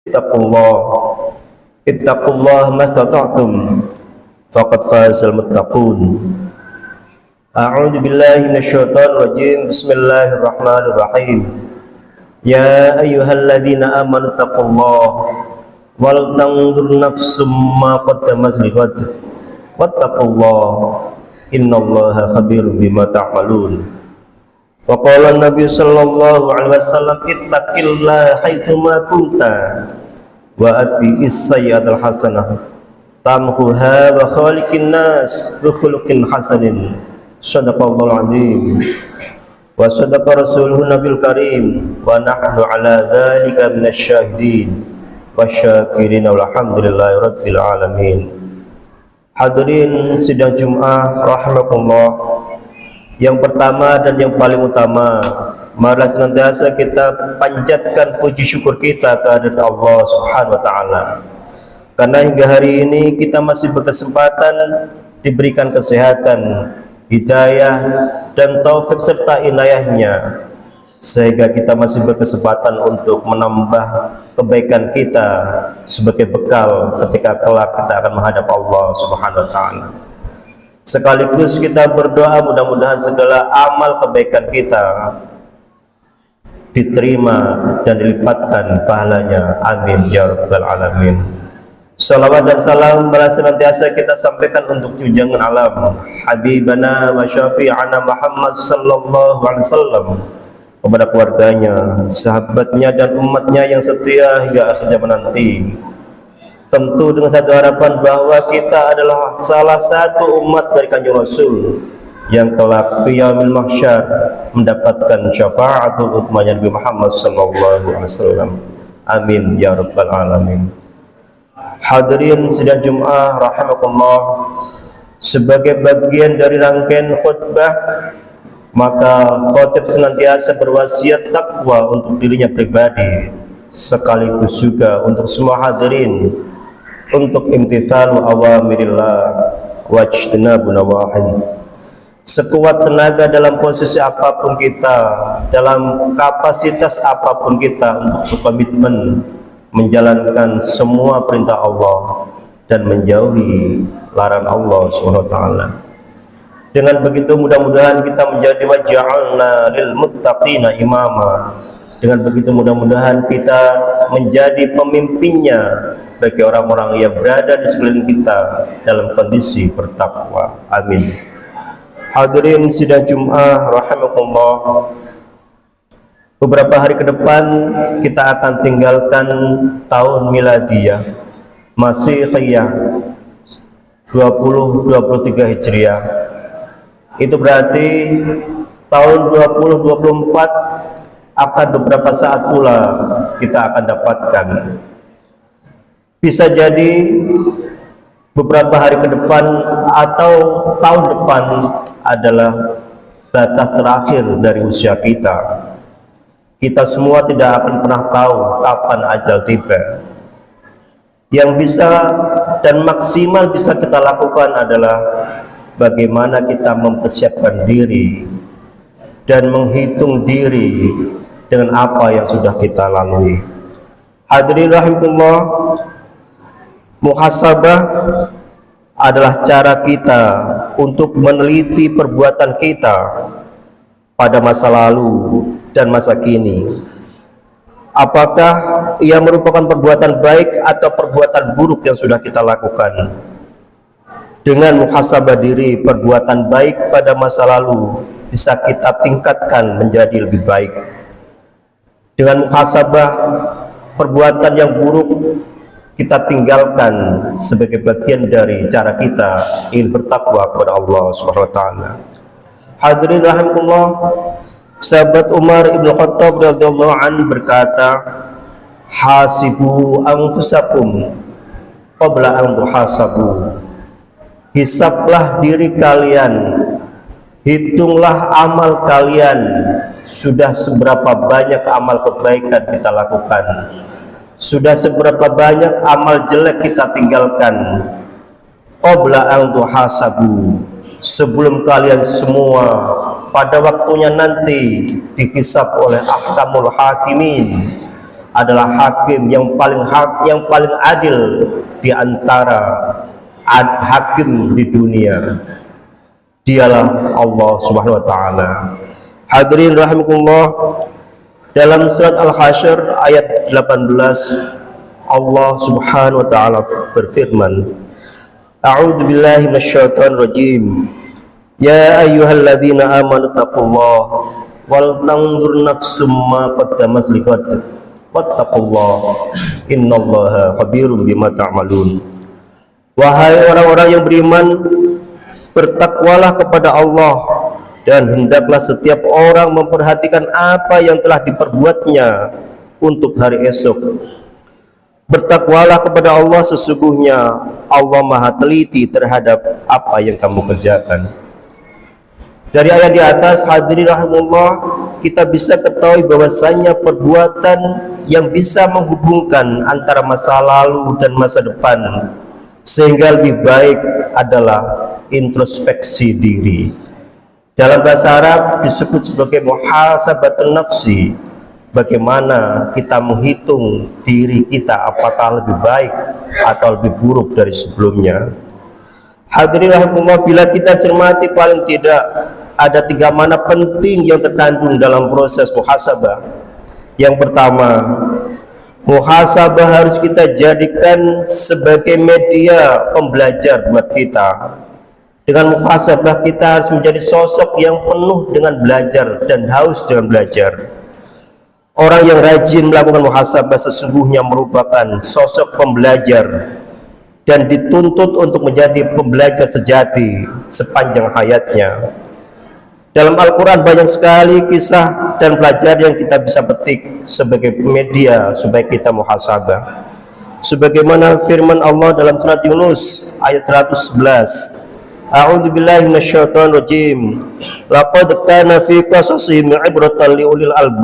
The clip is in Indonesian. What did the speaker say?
Ittaqullah Ittaqullah mastata'tum faqad fazal muttaqun. A'udzu billahi minasyaitonir rajim. Bismillahirrahmanirrahim. Ya ayyuhalladzina amanu taqullaha wal tanzur nafsum ma qaddamat lighad wattaqullaha innallaha khabirum bima ta'malun. Wa qala an-nabiy sallallahu alaihi wasallam ittaqillaha haitsuma kunta wa atbi'is sayyi'atal hasanah tamhuha wa khaliqin nas bi khuluqin hasanin. Shadaqallahul azim wa sadaqa rasuluhu nabil karim wa nahnu ala dzalika minasyahidin wasyakirin walhamdulillahi rabbil alamin. Hadirin sidang Jumat rahimakumullah, yang pertama dan yang paling utama, marilah senantiasa kita panjatkan puji syukur kita kehadirat Allah Subhanahu wa taala. Karena hingga hari ini kita masih berkesempatan diberikan kesehatan, hidayah dan taufik serta inayahnya, sehingga kita masih berkesempatan untuk menambah kebaikan kita sebagai bekal ketika kelak kita akan menghadap Allah Subhanahu wa taala. Sekaligus kita berdoa mudah-mudahan segala amal kebaikan kita diterima dan dilipatkan pahalanya. Amin ya rabbal alamin. Salawat dan salam senantiasa kita sampaikan untuk junjungan alam Habibana wa syafi'ana Muhammad sallallahu alaihi wasallam, kepada keluarganya, sahabatnya dan umatnya yang setia hingga akhir zaman nanti. Tentu dengan satu harapan bahwa kita adalah salah satu umat dari Kanjeng Rasul yang kelak fi yaumil mahsyar mendapatkan syafaatul ummahnya Nabi Muhammad sallallahu alaihi wasallam. Amin ya rabbal alamin. Hadirin sidang Jumat rahimakumullah, sebagai bagian dari rangkaian khutbah, maka khatib senantiasa berwasiat takwa untuk dirinya pribadi, sekaligus juga untuk semua hadirin, untuk imtithalu awamirillah wajtinabu nawahi. Sekuat tenaga dalam posisi apapun kita, dalam kapasitas apapun kita, untuk berkomitmen menjalankan semua perintah Allah dan menjauhi larangan Allah SWT. Dengan begitu mudah-mudahan kita menjadi waja'alna lil muttaqina imama. Dengan begitu mudah-mudahan kita menjadi pemimpinnya bagi orang-orang yang berada di sekeliling kita dalam kondisi bertakwa. Amin. Hadirin sidang Jumat rahimakumullah, beberapa hari ke depan kita akan tinggalkan tahun miladiyah Masihiyah 2023 Hijriah. Itu berarti tahun 2024 akan beberapa saat pula kita akan dapatkan. Bisa jadi beberapa hari ke depan atau tahun depan adalah batas terakhir dari usia kita. Kita semua tidak akan pernah tahu kapan ajal tiba. Yang bisa dan maksimal bisa kita lakukan adalah bagaimana kita mempersiapkan diri dan menghitung diri dengan apa yang sudah kita lalui. Hadirin rahimahullah, muhasabah adalah cara kita untuk meneliti perbuatan kita pada masa lalu dan masa kini. Apakah ia merupakan perbuatan baik atau perbuatan buruk yang sudah kita lakukan? Dengan muhasabah diri, perbuatan baik pada masa lalu bisa kita tingkatkan menjadi lebih baik. Dengan muhasabah perbuatan yang buruk kita tinggalkan sebagai bagian dari cara kita ingin bertakwa kepada Allah Subhanahu wa taala. Hadirin rahimakumullah, sahabat Umar ibn Khattab radhiyallahu anhu berkata, hasibu anfusakum qabla an tuhasabu. Hisablah diri kalian, hitunglah amal kalian, sudah seberapa banyak amal kebaikan kita lakukan, sudah seberapa banyak amal jelek kita tinggalkan. Qabla an tuhasabu, sebelum kalian semua pada waktunya nanti dihisab oleh ahkamul hakimin, adalah hakim yang paling adil di antara hakim di dunia. Dialah Allah Subhanahu wa taala. Hadirin rahimakumullah, dalam surat Al-Hasyr ayat 18 Allah Subhanahu wa taala berfirman, A'udzu billahi minasyaitonir rajim. Ya ayyuhalladzina amanu taqullaha wal tanzur nafsum ma qaddamat liqad wattaqullaha innallaha khabirum bima ta'malun. Wahai orang-orang yang beriman, bertakwalah kepada Allah, dan hendaklah setiap orang memperhatikan apa yang telah diperbuatnya untuk hari esok. Bertakwalah kepada Allah, sesungguhnya Allah maha teliti terhadap apa yang kamu kerjakan. Dari ayat di atas, hadirin rahimahullah, kita bisa ketahui bahwasanya perbuatan yang bisa menghubungkan antara masa lalu dan masa depan, sehingga lebih baik adalah introspeksi diri. Dalam bahasa Arab disebut sebagai muhasabatun nafsi. Bagaimana kita menghitung diri kita, apakah lebih baik atau lebih buruk dari sebelumnya. Hadirin rahimahullah, bila kita cermati, paling tidak ada 3 makna penting yang terkandung dalam proses muhasabah. Yang pertama, muhasabah harus kita jadikan sebagai media pembelajar buat kita. Dengan muhasabah kita harus menjadi sosok yang penuh dengan belajar dan haus dengan belajar. Orang yang rajin melakukan muhasabah sesungguhnya merupakan sosok pembelajar dan dituntut untuk menjadi pembelajar sejati sepanjang hayatnya. Dalam Al-Quran banyak sekali kisah dan pelajaran yang kita bisa petik sebagai media supaya kita muhasabah. Sebagaimana firman Allah dalam surat Yunus ayat 111, A'udzu billahi minasyaitonir rajim. Laqad kana fi qasasihim ibratan li ulil albab.